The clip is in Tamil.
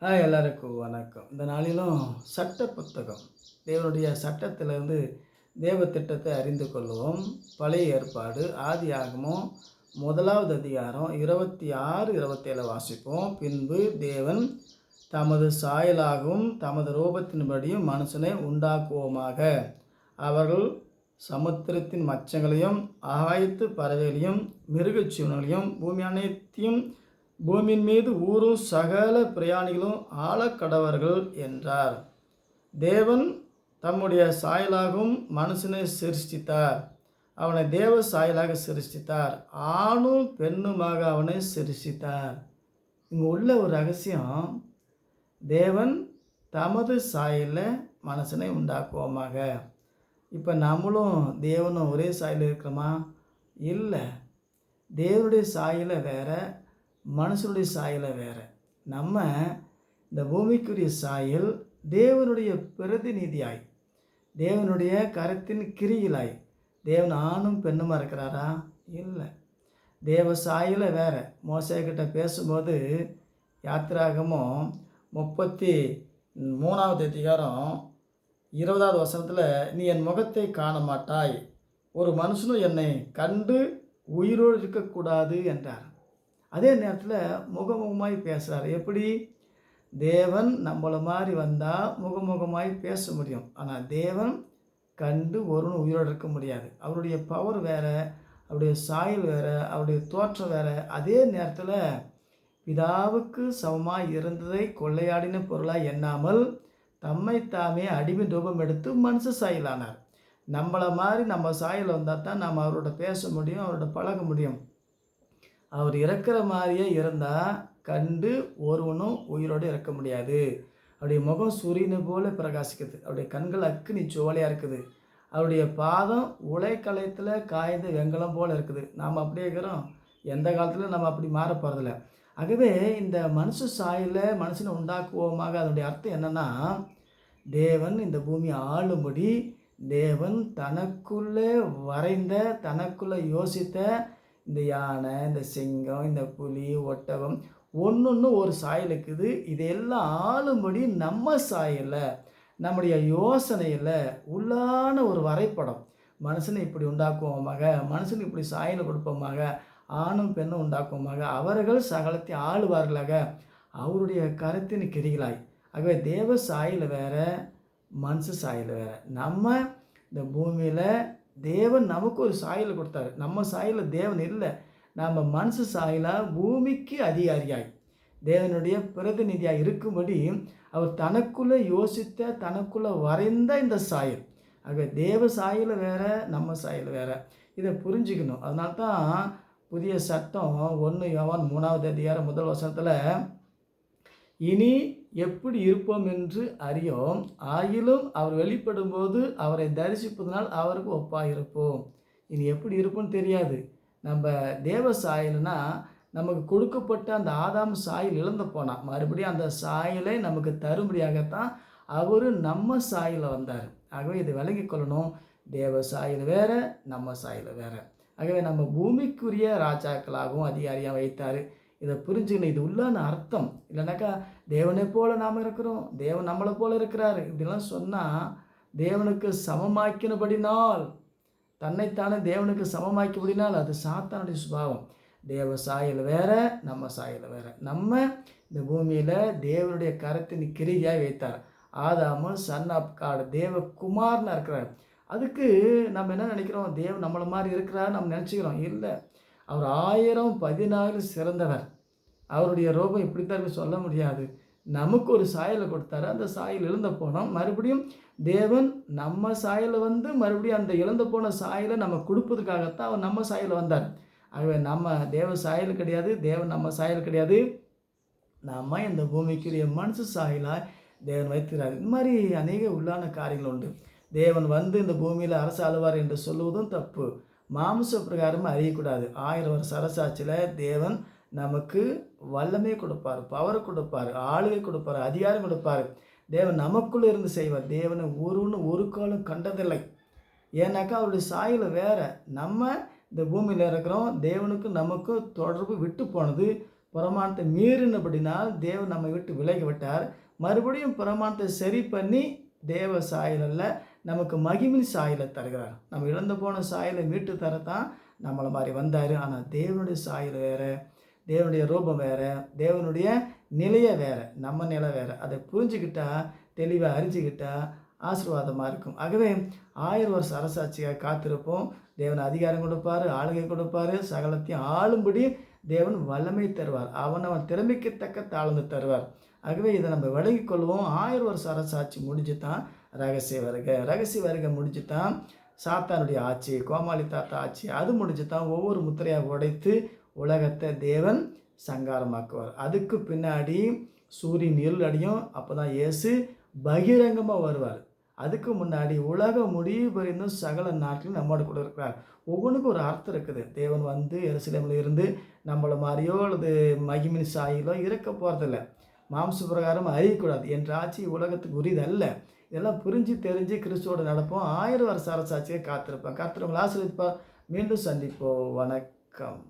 எல்லாருக்கும் வணக்கம். இந்த நாளிலும் சட்ட புத்தகம், தேவனுடைய சட்டத்திலிருந்து தேவ திட்டத்தை அறிந்து கொள்வோம். பழைய ஏற்பாடு ஆதியாகமம் 1வது அதிகாரம் 26, 27 வாசிப்போம். பின்பு தேவன் தமது சாயலாகவும் தமது ரூபத்தின்படியும் மனுஷனை உண்டாக்குவோமாக. அவர்கள் சமுத்திரத்தின் மச்சங்களையும் ஆகாயத்து பறவைகளையும் மிருகச்சீவனையும் பூமி அனைத்தையும் பூமியின் மீது ஊரும் சகல பிரயாணிகளும் ஆழக்கடவர்கள் என்றார். தேவன் தம்முடைய சாயலாகவும் மனுஷனை சிருஷ்டித்தார். அவனை தேவ சாயலாக சிருஷ்டித்தார். ஆணும் பெண்ணுமாக அவனை சிருஷ்டித்தார். இங்கே உள்ள ஒரு ரகசியம், தேவன் தமது சாயலில் மனுஷனை உண்டாக்குவோமாக. இப்போ நம்மளும் தேவனும் ஒரே சாயலில் இருக்கிறோமா? இல்லை. தேவனுடைய சாயலை வேற, மனுஷனுடைய சாயலை வேறு. நம்ம இந்த பூமிக்குரிய சாயல் தேவனுடைய பிரதிநிதியாய், தேவனுடைய கரத்தின் கிரியிலாய். தேவன் ஆணும் பெண்ணுமா இருக்கிறாரா? இல்லை. தேவ சாயலை வேறு. மோசேக்கிட்ட பேசும்போது யாத்திராகமும் 33வது அதிகாரம் 20வது வசனத்தில், நீ என் முகத்தை காண மாட்டாய், ஒரு மனுஷனும் என்னை கண்டு உயிரோடு இருக்கக்கூடாது என்றார். அதே நேரத்தில் முகமுகமாய் பேசுகிறார். எப்படி? தேவன் நம்மளை மாதிரி வந்தால் முகமுகமாய் பேச முடியும். ஆனால் தேவன் கண்டு ஒருவன் உயிரோடு இருக்க முடியாது. அவருடைய பவர் வேறு, அவருடைய சாயல் வேறு, அவருடைய தோற்றம் வேறு. அதே நேரத்தில் பிதாவுக்கு சமமாக இருந்ததை கொள்ளையாடின பொருளாக எண்ணாமல் தம்மை தாமே அடிமை ரூபம் எடுத்து மனுஷ சாயலானார். நம்மளை மாதிரி நம்ம சாயல் வந்தால் தான் நம்ம அவரோட பேச முடியும், அவரோட பழக முடியும். அவர் இறக்குற மாதிரியே இருந்தால் கண்டு ஒருவனும் உயிரோடு இறக்க முடியாது. அவருடைய முகம் சூரியனை போல பிரகாசிக்குது. அவருடைய கண்கள் அக்கினி சோலையாக இருக்குது. அவருடைய பாதம் உலைக்களத்தில் காய்ந்த வெங்கலம் போல் இருக்குது. நாம் அப்படியே இருக்கிறோம். எந்த காலத்தில் நம்ம அப்படி மாற போகிறதில்ல. ஆகவே இந்த மனுஷ சாயலில் மனுஷனை உண்டாக்குவோமாக. அதனுடைய அர்த்தம் என்னென்னா, தேவன் இந்த பூமியை ஆளும்படி தேவன் தனக்குள்ளே வரைந்த, தனக்குள்ளே யோசித்த இந்த யானை, இந்த சிங்கம், இந்த புலி, ஒட்டகம் ஒன்று ஒரு சாயல் இருக்குது. இதையெல்லாம் ஆளும்படி நம்ம சாயலில், நம்முடைய யோசனையில் உள்ளான ஒரு வரைபடம். மனுஷனை இப்படி உண்டாக்குவோமாக, மனுஷனுக்கு இப்படி சாயலை கொடுப்போமாக, ஆணும் பெண்ணும் உண்டாக்குவோமாக, அவர்கள் சகலத்தை ஆளுவார்களாக, அவருடைய கருத்தின் கிரிகளாய். ஆகவே தேவ சாயல் வேறு, மனுஷ சாயல் வேறு. நம்ம இந்த பூமியில் தேவன் நமக்கு ஒரு சாயலை கொடுத்தாரு. நம்ம சாயலில் தேவன் இல்லை. நாம் மனுஷ சாயலாக பூமிக்கு அதிகாரியாய் தேவனுடைய பிரதிநிதியாக இருக்கும்படி அவர் தனக்குள்ளே யோசித்த, தனக்குள்ளே வரைந்த இந்த சாயல். ஆக தேவ சாயலை வேறு, நம்ம சாயல் வேறு. இதை புரிஞ்சுக்கணும். அதனால தான் புதிய சட்டம் 1 யோவான் 3வது அதிகாரம் 1 வசனத்தில், இனி எப்படி இருப்போம் என்று அறியோம், ஆயிலும் அவர் வெளிப்படும்போது அவரை தரிசிப்பதனால் அவருக்கு ஒப்பாக இருப்போம். இனி எப்படி இருப்போம்னு தெரியாது. நம்ம தேவ சாயல்னா நமக்கு கொடுக்கப்பட்ட அந்த ஆதாம் சாயல் இழந்து போனால் மறுபடியும் அந்த சாயலை நமக்கு தரும்படியாகத்தான் அவர் நம்ம சாயலில் வந்தார். ஆகவே இதை விளங்கி கொள்ளணும். தேவ சாயல் வேறு, நம்ம சாயல் வேறு. ஆகவே நம்ம பூமிக்குரிய ராஜாக்களாகவும் அதிகாரியாக வைத்தார். இதை புரிஞ்சுக்கணும். இது உள்ளான அர்த்தம். இல்லைனாக்கா தேவனை போல் நாம் இருக்கிறோம், தேவன் நம்மளை போல் இருக்கிறாரு இப்படிலாம் சொன்னால், தேவனுக்கு சமமாக்கினபடினால், தன்னைத்தானே தேவனுக்கு சமமாக்கிபடினால் அது சாத்தானுடைய சுபாவம். தேவ சாயல் வேறு, நம்ம சாயல் வேறு. நம்ம இந்த பூமியில் தேவனுடைய கரத்தின் கிரியாக வைத்தார். ஆதாமு சன் ஆஃப் காட், தேவகுமார்னு இருக்கிறார். அதுக்கு நம்ம என்ன நினைக்கிறோம்? தேவன் நம்மளை மாதிரி இருக்கிறார் நம்ம நினச்சிக்கிறோம். இல்லை, அவர் 1000-14 சிறந்தவர். அவருடைய ரூபம் இப்படித்தான் சொல்ல முடியாது. நமக்கு ஒரு சாயலை கொடுத்தாரு. அந்த சாயல் இழந்து போனோம். மறுபடியும் தேவன் நம்ம சாயலை வந்து மறுபடியும் அந்த இழந்து போன சாயலை நம்ம கொடுப்பதுக்காகத்தான் அவர் நம்ம சாயலை வந்தார். ஆகவே நம்ம தேவ சாயல் கிடையாது, தேவன் நம்ம சாயல் கிடையாது. நம்ம இந்த பூமிக்குரிய மனுஷ சாயலாக தேவன் வைத்திருக்கிறார். இந்த மாதிரி அநேக உள்ளான காரியங்கள் உண்டு. தேவன் வந்து இந்த பூமியில் அரசு ஆளுவார் என்று சொல்லுவதும் தப்பு. மாம்ச பிரகாரம் அறியக்கூடாது. 1000 வருஷ அரசாட்சியில் தேவன் நமக்கு வல்லமை கொடுப்பார், பவர் கொடுப்பார், ஆளுகை கொடுப்பார், அதிகாரம் கொடுப்பார். தேவன் நமக்குள்ளே இருந்து செய்வார். தேவனை ஒரு காலம் கண்டதில்லை. ஏன்னாக்கா அவருடைய சாயல் வேறு. நம்ம இந்த பூமியில் இருக்கிறோம். தேவனுக்கு நமக்கு தொடர்பு விட்டு போனது. பிரமாணத்தை மீறினபடினால் தேவன் நம்மை விட்டு விலகி விட்டார். மறுபடியும் பிரமாணத்தை சரி பண்ணி தேவ சாயலில் நமக்கு மகிமின் சாயலை தருகிறார். நம்ம இழந்து போன சாயலை மீட்டு தரத்தான் நம்மளை மாதிரி வந்தார். ஆனால் தேவனுடைய சாயல் வேறு, தேவனுடைய ரூபம் வேறு, தேவனுடைய நிலையை வேறு, நம்ம நிலை வேறு. அதை புரிஞ்சுக்கிட்டா, தெளிவாக அறிஞ்சிக்கிட்டா ஆசீர்வாதமாக இருக்கும். ஆகவே 1000 வருஷ அரசாட்சியாக காத்திருப்போம். தேவன் அதிகாரம் கொடுப்பார், ஆளுகை கொடுப்பார், சகலத்தையும் ஆளும்படி தேவன் வல்லமை தருவார். அவன் திறமைக்கு தக்க தாழ்ந்து தருவார். ஆகவே இதை நம்ம விளங்கிக் கொள்வோம். 1000 வருஷ அரசாட்சி முடிஞ்சு தான் ரகசிய வருகை முடிஞ்சு தான் சாத்தானுடைய ஆட்சி, கோமாளி தாத்தா ஆட்சி, அது முடிஞ்சு தான் ஒவ்வொரு முத்திரையாக உடைத்து உலகத்தை தேவன் சங்காரமாக்குவார். அதுக்கு பின்னாடி சூரியன் இருள் அடியும். அப்போ தான் இயேசு பகிரங்கமாக வருவார். அதுக்கு முன்னாடி உலகம் முடிவு பெறும் சகல நாட்டிலும் நம்மோடு கூட இருக்கிறார். ஒவ்வொன்றுக்கும் ஒரு அர்த்தம் இருக்குது. தேவன் வந்து எருசலேமில் இருந்து நம்மளை மாதிரியோ அல்லது மகிமின் சாயிலோ இருக்க போகிறதில்ல. மாம்ச பிரகாரம் அறியக்கூடாது. என்ற ஆட்சி உலகத்துக்கு உரியதல்ல. இதெல்லாம் புரிஞ்சு தெரிஞ்சு கிறிஸ்துவோடு நடப்போம். 1000 வருஷ அரசாட்சியை காத்திருப்போம். கர்த்தர் உங்களை ஆசீர்வதிப்பார். மீண்டும் சந்திப்போம். வணக்கம்.